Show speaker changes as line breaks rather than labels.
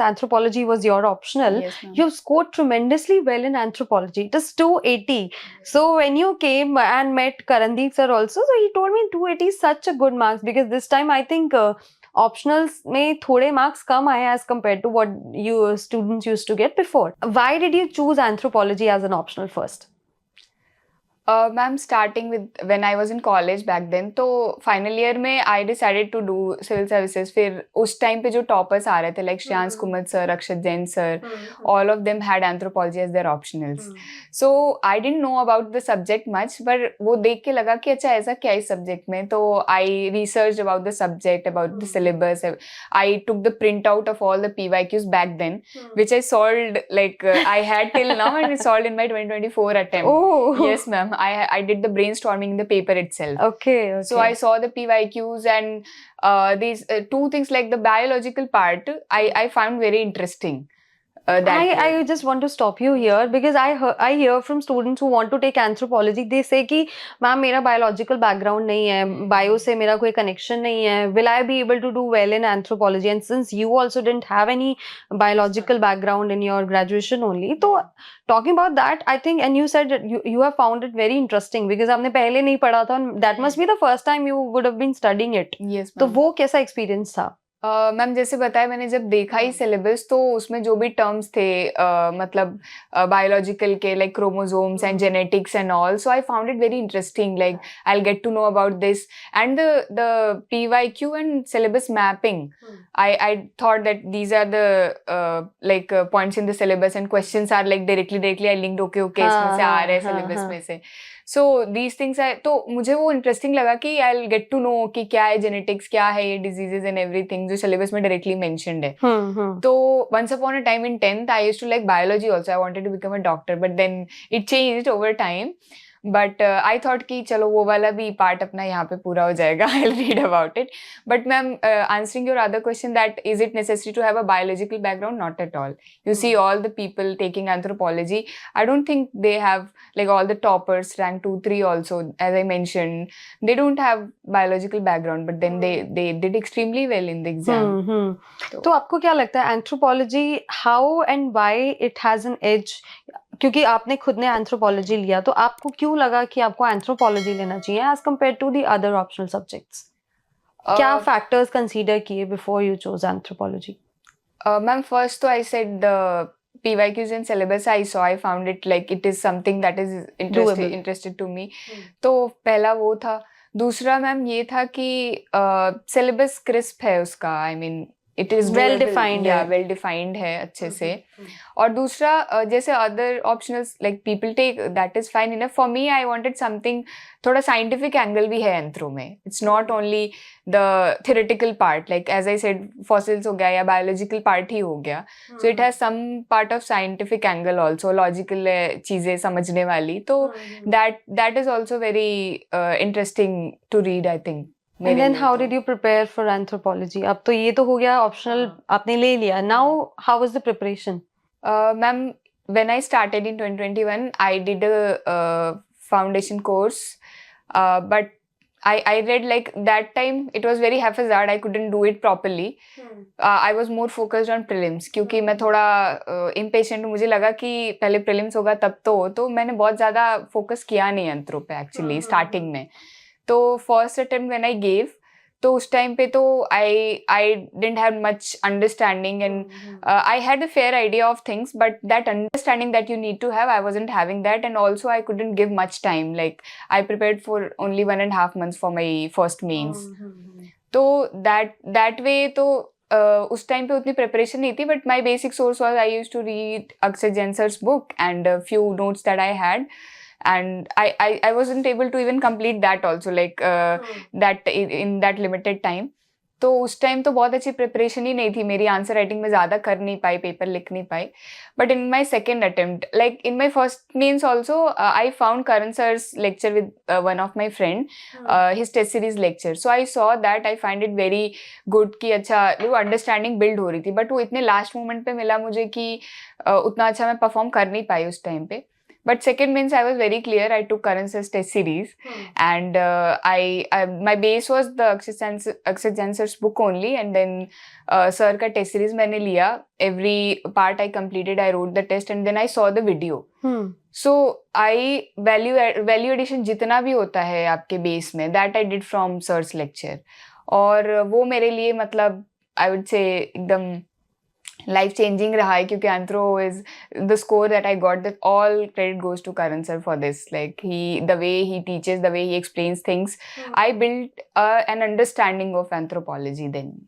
anthropology was your optional,
Yes, ma'am.
you've scored tremendously well in anthropology. It is 280. So when you came and met Karandeep sir also, so he told me 280 is such a good marks, because this time I think optionals में थोड़े marks कम आए as compared to what you students used to get before. Why did you choose anthropology as an optional first?
Ma'am starting with when I was in college back then, तो final year में I decided to do civil services. फिर उस time पे जो toppers आ रहे थे like Shreyansh Kumar sir, Akshat Jain sir, all of them had anthropology as their optionals. So I didn't know about the subject much, पर वो देख के लगा कि अच्छा ऐसा क्या है इस सब्जेक्ट में. तो I research about the subject, about the syllabus. I took the print out of all the PYQs back then, which I solved, like I had till now, and it solved in my 2024 attempt.
Oh.
Yes, ma'am. I did the brainstorming in the paper itself.
Okay.
So I saw the PYQs, and these two things, like the biological part, I found very interesting.
I just want to stop you here, because I hear from students who want to take anthropology. They say कि ma'am मेरा biological background नहीं है, bio से मेरा कोई connection नहीं है. Will I be able to do well in anthropology? And since you also didn't have any biological background in your graduation only, तो talking about that, I think, and you said that you have found it very interesting because आपने पहले नहीं पढ़ा था. That must be the first time you would have been studying it.
Yes,
तो वो कैसा experience था?
मैम जैसे बताया, मैंने जब देखा ही सिलेबस, तो उसमें जो भी टर्म्स थे, मतलब बायोलॉजिकल के, like chromosomes and genetics and all, so I found it very interesting. Like I will get to know about this, and the PYQ and syllabus mapping. I thought that these are the like points in the syllabus, and questions are like directly I linked, okay इसमें से आ रहा है syllabus में से. So these things are, तो मुझे वो interesting लगा कि I will get to know कि क्या है जेनेटिक्स, क्या है ये डिजीजेज एंड एवरीथिंग जो सिलेबस में डायरेक्टली मेंशन्ड है. तो once upon a time in 10th I used to like biology also. I wanted to become a doctor, but then it changed over time. But I thought कि चलो वो वाला भी part अपना यहाँ पे पूरा हो जाएगा. I will read about it. But ma'am, answering your other question, that is it necessary to have a biological background? Not at all. You see all the people taking anthropology, I don't think they have, like all the toppers, rank 2, 3 also, as I mentioned, they don't have biological background, but then they did extremely well in the exam.
तो आपको क्या लगता है anthropology, how and why it has an edge? क्योंकि आपने खुद ने anthropology लिया, तो आपको क्यों लगा कि आपको एंथ्रोपोलॉजी लेना चाहिए as compare to the other optional subjects? क्या फैक्टर्स कंसीडर किए before you chose anthropology?
Ma'am, first I said the PYQs and syllabus I saw, I found it like it is something that is interested to me. तो पहला वो था. दूसरा ma'am ये था कि सिलेबस क्रिस्प है उसका. I mean it is
well defined है.
वेल डिफाइंड है अच्छे से. और दूसरा, जैसे other optionals like people take, that is fine enough. For me I wanted something, थोड़ा साइंटिफिक एंगल भी है एंथ्रो में. It's not only the theoretical part, like as I said fossils हो गया या बायोलॉजिकल पार्ट ही हो गया. So it has some part of scientific angle also, logical चीजें समझने वाली. तो that is also very interesting to read, I think.
And then how did you prepare for anthropology? अब तो ये तो हो गया ऑप्शनल, आपने ले लिया. Now how was the preparation?
Ma'am, when I started in 2021, I did a foundation course, but I read, like that time it was very haphazard. I couldn't do it properly. I was more focused on prelims, क्योंकि मैं थोड़ा impatient हूँ. मुझे लगा कि पहले prelims होगा तब तो मैंने बहुत ज़्यादा focus किया नहीं अंतरों पे actually starting में. तो first attempt when I gave, तो उस टाइम पे तो I didn't have much understanding, and I had a fair idea of things, but that understanding that you need to have, I wasn't having that. And also I couldn't give much time. Like I prepared for only 1.5 months for my first mains. तो that way तो उस time पे उतनी preparation नहीं थी. But my basic source was I used to read Akshay Jain sir's book and few notes that I had. And I wasn't able to even complete that also, like that in that limited time. तो उस time तो बहुत अच्छी preparation ही नहीं थी मेरी. Answer writing में ज़्यादा कर नहीं पाई, पेपर लिख नहीं पाई. But in my second attempt, like in my first mains also, I found Karan sir's lecture with one of my friend, his test series lecture. So I saw that, I find it very good कि अच्छा वो understanding build हो रही थी. But वो इतने last moment पे मिला मुझे कि उतना अच्छा मैं परफॉर्म कर नहीं पाई उस टाइम पे. But second means I was very clear. I took Karan Sir's test series, and I my base was the Akshay Sir's book only, and then sir ka test series मैंने लिया. Every part I completed. I wrote the test, and then I saw the video. So I value addition जितना भी होता है आपके base में, that I did from sir's lecture. और वो मेरे लिए मतलब I would say एकदम life changing रहा है, क्योंकि Anthro is the score that I got, that all credit goes to Karan sir for this. Like the way he teaches, the way he explains things, I built an understanding of anthropology then.